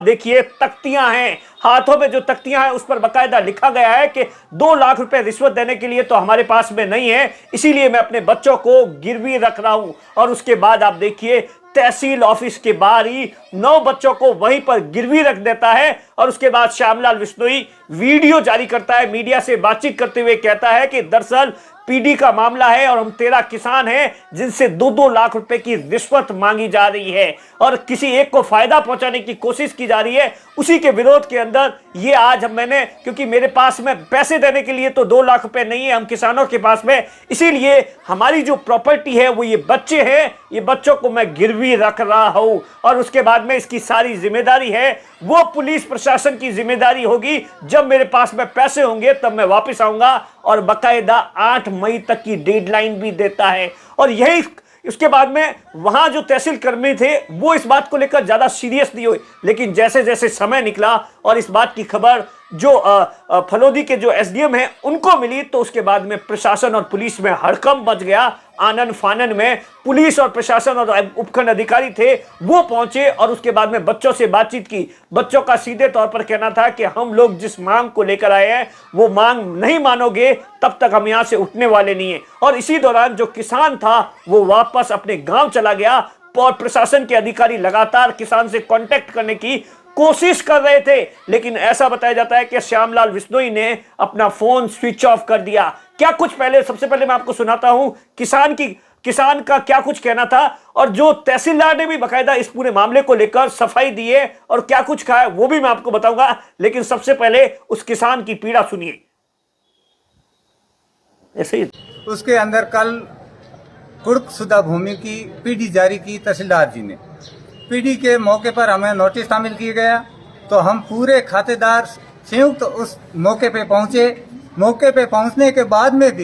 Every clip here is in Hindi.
देखिए तख्तियां हैं, हाथों में जो तख्तियां हैं उस पर बकायदा लिखा गया है कि 2 लाख रुपए रिश्वत देने के लिए तो हमारे पास में नहीं है, इसीलिए मैं अपने बच्चों को गिरवी रख रहा हूं। और उसके बाद आप देखिए तहसील ऑफिस के बाहर ही 9 बच्चों को वहीं पर गिरवी रख देता है। और उसके बाद श्यामलाल बिश्नोई वीडियो जारी करता है, मीडिया से बातचीत करते हुए कहता है कि दरअसल पीडी का मामला है और हम 13 किसान हैं जिनसे 2-2 लाख रुपए की रिश्वत मांगी जा रही है और किसी एक को फायदा पहुंचाने की कोशिश की जा रही है। उसी के विरोध के अंदर ये आज मैंने, क्योंकि मेरे पास में पैसे देने के लिए तो 2 लाख रुपए नहीं है हम किसानों के पास में, इसीलिए हमारी जो प्रॉपर्टी है वो ये बच्चे हैं, ये बच्चों को मैं गिरवी रख रहा हूं। और उसके बाद में इसकी सारी जिम्मेदारी है वो पुलिस प्रशासन की जिम्मेदारी होगी, जब मेरे पास में पैसे होंगे तब मैं वापस आऊंगा। और बकायदा 8 मई तक की डेडलाइन भी देता है। और यही उसके बाद में वहां जो तहसील कर्मी थे वो इस बात को लेकर ज्यादा सीरियस नहीं हुए, लेकिन जैसे जैसे समय निकला और इस बात की खबर जो फलोदी के जो एसडीएम हैं उनको मिली, तो उसके बाद में प्रशासन और पुलिस में हड़कंप मच गया। आनन फानन में पुलिस और प्रशासन और उपखंड अधिकारी थे वो पहुंचे और उसके बाद में बच्चों से बातचीत की। बच्चों का सीधे तौर पर कहना था कि हम लोग जिस मांग को लेकर आए हैं वो मांग नहीं मानोगे तब तक हम यहां से उठने वाले नहीं है। और इसी दौरान जो किसान था वो वापस अपने गांव चला गया और प्रशासन के अधिकारी लगातार किसान से कांटेक्ट करने की कोशिश कर रहे थे, लेकिन ऐसा बताया जाता है कि श्यामलाल बिश्नोई ने अपना फोन स्विच ऑफ कर दिया। क्या कुछ पहले, सबसे पहले मैं आपको सुनाता हूं किसान का क्या कुछ कहना था और जो तहसीलदार ने भी बकायदा इस पूरे मामले को लेकर सफाई दी है और क्या कुछ कहा है वो भी मैं आपको बताऊंगा, लेकिन सबसे पहले उस किसान की पीड़ा सुनिए। ऐसे ही उसके अंदर कल कुर्कशुदा भूमि की पीडी जारी की तहसीलदार जी ने। पीडी के मौके पर हमें नोटिस शामिल किया गया, तो हम पूरे खातेदार संयुक्त उस मौके पे पहुंचे। मौके पे पहुंचने के बाद में भी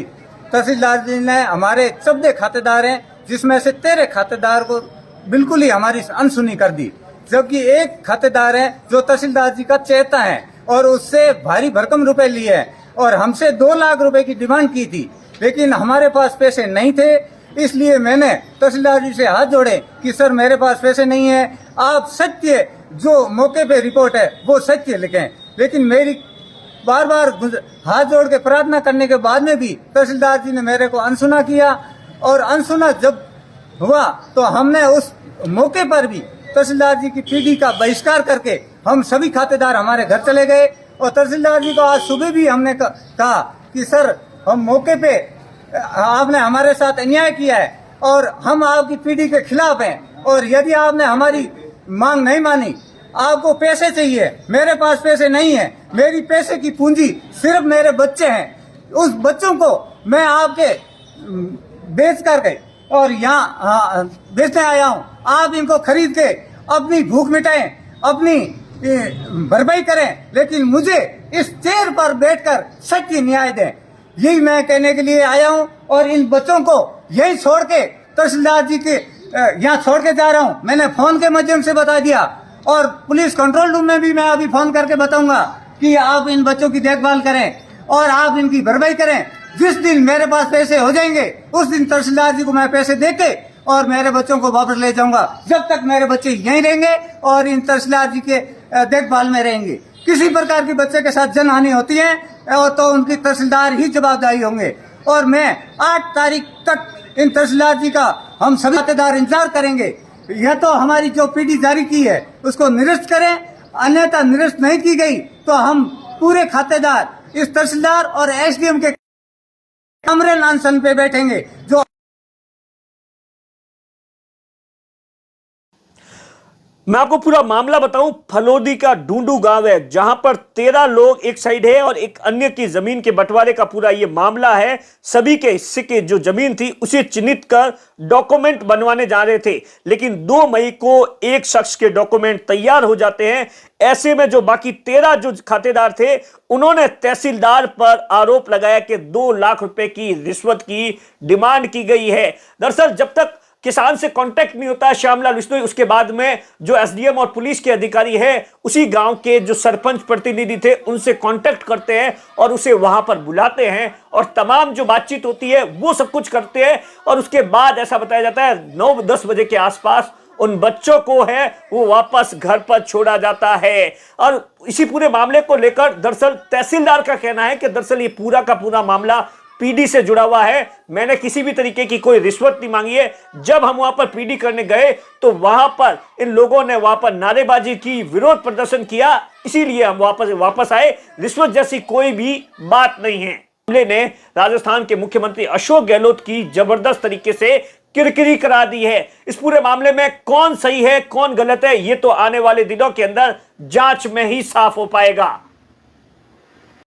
तहसीलदार जी ने, हमारे 14 खातेदार हैं जिसमें से 13 खातेदार को बिल्कुल ही हमारी अनसुनी कर दी, जबकि एक खातेदार है जो तहसीलदार जी का चेता है और उससे भारी भरकम रुपए लिए हैं और हमसे 2 लाख रुपए की डिमांड की थी, लेकिन हमारे पास पैसे नहीं थे। इसलिए मैंने तहसीलदार जी से हाथ जोड़े कि सर मेरे पास पैसे नहीं है, आप सत्य जो मौके पे रिपोर्ट है वो सत्य लिखें। लेकिन मेरी बार बार हाथ जोड़ के प्रार्थना करने के बाद में भी तहसीलदार जी ने मेरे को अनसुना किया। और अनसुना जब हुआ तो हमने उस मौके पर भी तहसीलदार जी की पीडी का बहिष्कार करके हम सभी खातेदार हमारे घर चले गए। और तहसीलदार जी को आज सुबह भी हमने कहा कि सर हम मौके पे आपने हमारे साथ अन्याय किया है और हम आपकी पीडी के खिलाफ हैं, और यदि आपने हमारी मांग नहीं मानी, आपको पैसे चाहिए, मेरे पास पैसे नहीं है, मेरी पैसे की पूंजी सिर्फ मेरे बच्चे हैं, उस बच्चों को मैं आपके बेच करके और यहाँ बेचने आया हूँ, आप इनको खरीद के अपनी भूख मिटाएं, अपनी भरपाई करें, लेकिन मुझे इस चेयर पर बैठकर सच्ची न्याय दें। यही मैं कहने के लिए आया हूं और इन बच्चों को यही छोड़ के तहसीलदार जी के यहाँ छोड़ के जा रहा हूं। मैंने फोन के माध्यम से बता दिया और पुलिस कंट्रोल रूम में भी मैं अभी फोन करके बताऊंगा कि आप इन बच्चों की देखभाल करें और आप इनकी भरपाई करें। जिस दिन मेरे पास पैसे हो जाएंगे उस दिन तहसीलदार जी को मैं पैसे देके और मेरे बच्चों को वापस ले जाऊंगा। जब तक मेरे बच्चे यहीं रहेंगे और इन तहसीलदार जी के देखभाल में रहेंगे, किसी प्रकार की बच्चे के साथ जनहानि होती है और तो उनकी तहसीलदार ही जवाबदारी होंगे। और मैं 8 तारीख तक इन तहसीलदार जी का हम सभी खातेदार इंतजार करेंगे। यह तो हमारी जो पीडी जारी की है उसको निरस्त करें, अन्यथा निरस्त नहीं की गई तो हम पूरे खातेदार इस तहसीलदार और एसडीएम के कमरे अनशन पे बैठेंगे। जो मैं आपको पूरा मामला बताऊं, फलोदी का ढूंढू गांव है जहां पर 13 लोग एक साइड है और एक अन्य की जमीन के बंटवारे का पूरा ये मामला है। सभी के हिस्से की जो जमीन थी उसे चिन्हित कर डॉक्यूमेंट बनवाने जा रहे थे, लेकिन 2 मई को एक शख्स के डॉक्यूमेंट तैयार हो जाते हैं। ऐसे में जो बाकी 13 जो खातेदार थे उन्होंने तहसीलदार पर आरोप लगाया कि 2 लाख रुपए की रिश्वत की डिमांड की गई है। दरअसल जब तक किसान से कांटेक्ट नहीं होता है श्यामलाल बिश्नोई, उसके बाद में जो एसडीएम और पुलिस के अधिकारी है उसी गांव के जो सरपंच प्रतिनिधि थे उनसे कांटेक्ट करते हैं और उसे वहां पर बुलाते हैं और तमाम जो बातचीत होती है वो सब कुछ करते हैं। और उसके बाद ऐसा बताया जाता है 9-10 बजे के आसपास उन बच्चों को है वो वापस घर पर छोड़ा जाता है। और इसी पूरे मामले को लेकर दरअसल तहसीलदार का कहना है कि दरअसल ये पूरा का पूरा मामला पीडी से जुड़ा हुआ है, मैंने किसी भी तरीके की कोई रिश्वत नहीं मांगी है। जब हम वहां पर पीडी करने गए तो वहां पर इन लोगों ने वहां पर नारेबाजी की, विरोध प्रदर्शन किया, इसीलिए हम वापस आए। रिश्वत जैसी कोई भी बात नहीं है। मामले ने राजस्थान के मुख्यमंत्री अशोक गहलोत की जबरदस्त तरीके से किरकिरी करा दी है। इस पूरे मामले में कौन सही है कौन गलत है, ये तो आने वाले दिनों के अंदर जांच में ही साफ हो पाएगा।